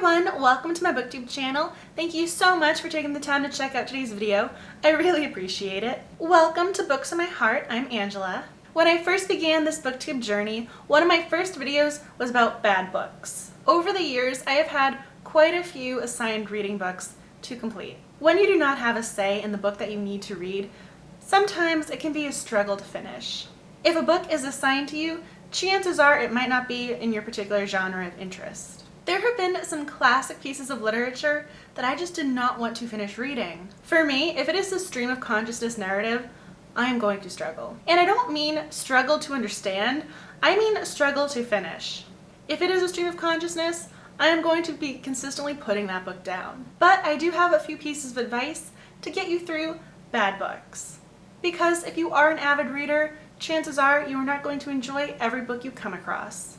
everyone, welcome to my booktube channel. Thank you so much for taking the time to check out today's video. I really appreciate it. Welcome to Books in My Heart. I'm Angela. When I first began this booktube journey, one of my first videos was about bad books. Over the years, I have had quite a few assigned reading books to complete. When you do not have a say in the book that you need to read, sometimes it can be a struggle to finish. If a book is assigned to you, chances are it might not be in your particular genre of interest. There have been some classic pieces of literature that I just did not want to finish reading. For me, if it is a stream of consciousness narrative, I am going to struggle. And I don't mean struggle to understand, I mean struggle to finish. If it is a stream of consciousness, I am going to be consistently putting that book down. But I do have a few pieces of advice to get you through bad books. Because if you are an avid reader, chances are you are not going to enjoy every book you come across.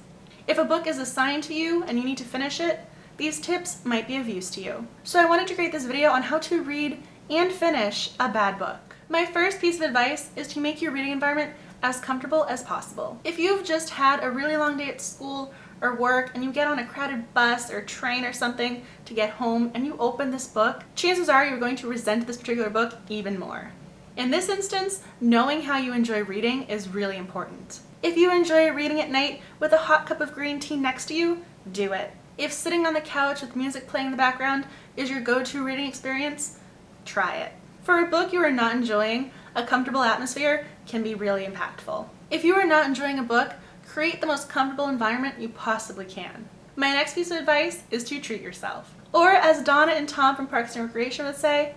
If a book is assigned to you and you need to finish it, these tips might be of use to you. So I wanted to create this video on how to read and finish a bad book. My first piece of advice is to make your reading environment as comfortable as possible. If you've just had a really long day at school or work and you get on a crowded bus or train or something to get home and you open this book, chances are you're going to resent this particular book even more. In this instance, knowing how you enjoy reading is really important. If you enjoy reading at night with a hot cup of green tea next to you, do it. If sitting on the couch with music playing in the background is your go-to reading experience, try it. For a book you are not enjoying, a comfortable atmosphere can be really impactful. If you are not enjoying a book, create the most comfortable environment you possibly can. My next piece of advice is to treat yourself. Or as Donna and Tom from Parks and Recreation would say,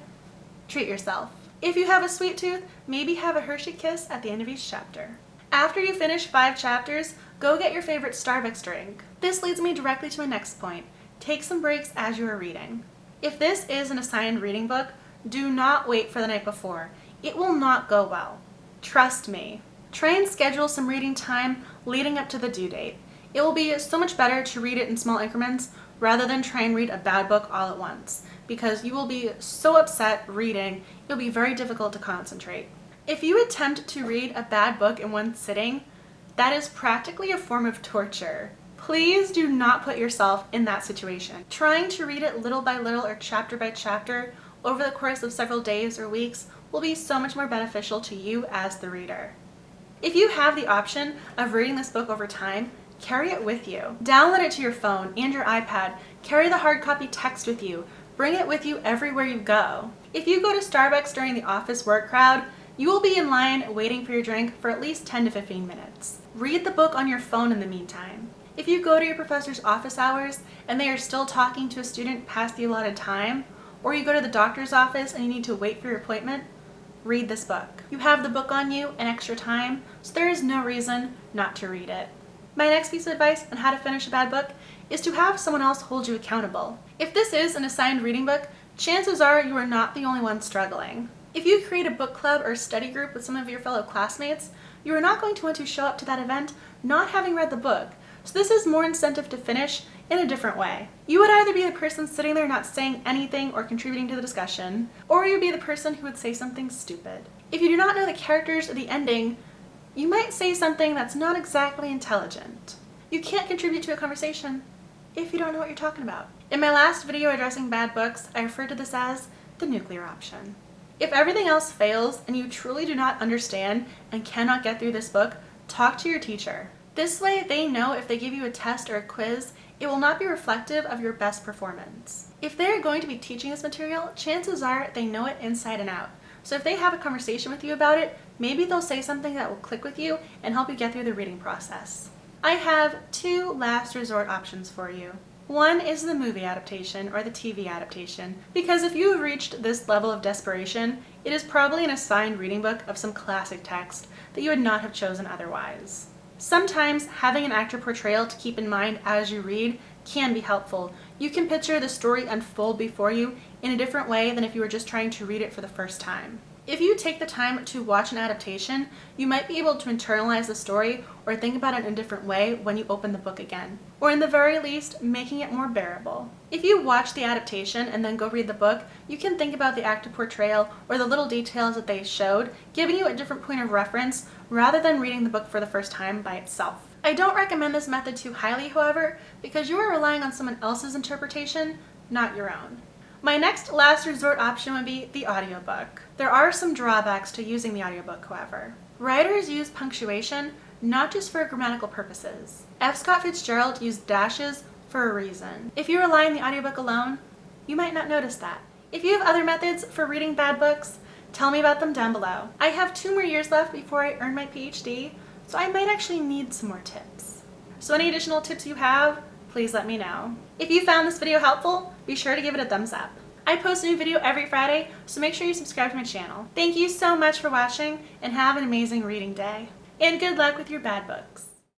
treat yourself. If you have a sweet tooth, maybe have a Hershey Kiss at the end of each chapter. After you finish 5 chapters, go get your favorite Starbucks drink. This leads me directly to my next point. Take some breaks as you are reading. If this is an assigned reading book, do not wait for the night before. It will not go well. Trust me. Try and schedule some reading time leading up to the due date. It will be so much better to read it in small increments rather than try and read a bad book all at once, because you will be so upset reading, it'll be very difficult to concentrate. If you attempt to read a bad book in one sitting, that is practically a form of torture. Please do not put yourself in that situation. Trying to read it little by little or chapter by chapter over the course of several days or weeks will be so much more beneficial to you as the reader. If you have the option of reading this book over time, carry it with you. Download it to your phone and your iPad. Carry the hard copy text with you. Bring it with you everywhere you go. If you go to Starbucks during the office work crowd, you will be in line waiting for your drink for at least 10 to 15 minutes. Read the book on your phone in the meantime. If you go to your professor's office hours and they are still talking to a student past the allotted time, or you go to the doctor's office and you need to wait for your appointment, read this book. You have the book on you and extra time, so there is no reason not to read it. My next piece of advice on how to finish a bad book is to have someone else hold you accountable. If this is an assigned reading book, chances are you are not the only one struggling. If you create a book club or study group with some of your fellow classmates, you are not going to want to show up to that event not having read the book, so this is more incentive to finish in a different way. You would either be the person sitting there not saying anything or contributing to the discussion, or you'd be the person who would say something stupid. If you do not know the characters or the ending, you might say something that's not exactly intelligent. You can't contribute to a conversation if you don't know what you're talking about. In my last video addressing bad books, I referred to this as the nuclear option. If everything else fails and you truly do not understand and cannot get through this book, talk to your teacher. This way they know if they give you a test or a quiz, it will not be reflective of your best performance. If they're going to be teaching this material, chances are they know it inside and out. So if they have a conversation with you about it, maybe they'll say something that will click with you and help you get through the reading process. I have 2 last resort options for you. One is the movie adaptation or the TV adaptation, because if you have reached this level of desperation, it is probably an assigned reading book of some classic text that you would not have chosen otherwise. Sometimes having an actor portrayal to keep in mind as you read can be helpful. You can picture the story unfold before you in a different way than if you were just trying to read it for the first time. If you take the time to watch an adaptation, you might be able to internalize the story or think about it in a different way when you open the book again, or in the very least, making it more bearable. If you watch the adaptation and then go read the book, you can think about the actor portrayal or the little details that they showed, giving you a different point of reference rather than reading the book for the first time by itself. I don't recommend this method too highly, however, because you are relying on someone else's interpretation, not your own. My next last resort option would be the audiobook. There are some drawbacks to using the audiobook, however. Writers use punctuation not just for grammatical purposes. F. Scott Fitzgerald used dashes for a reason. If you rely on the audiobook alone, you might not notice that. If you have other methods for reading bad books, tell me about them down below. I have 2 more years left before I earn my PhD, so I might actually need some more tips. So any additional tips you have, please let me know. If you found this video helpful, be sure to give it a thumbs up. I post a new video every Friday, so make sure you subscribe to my channel. Thank you so much for watching, and have an amazing reading day. And good luck with your bad books.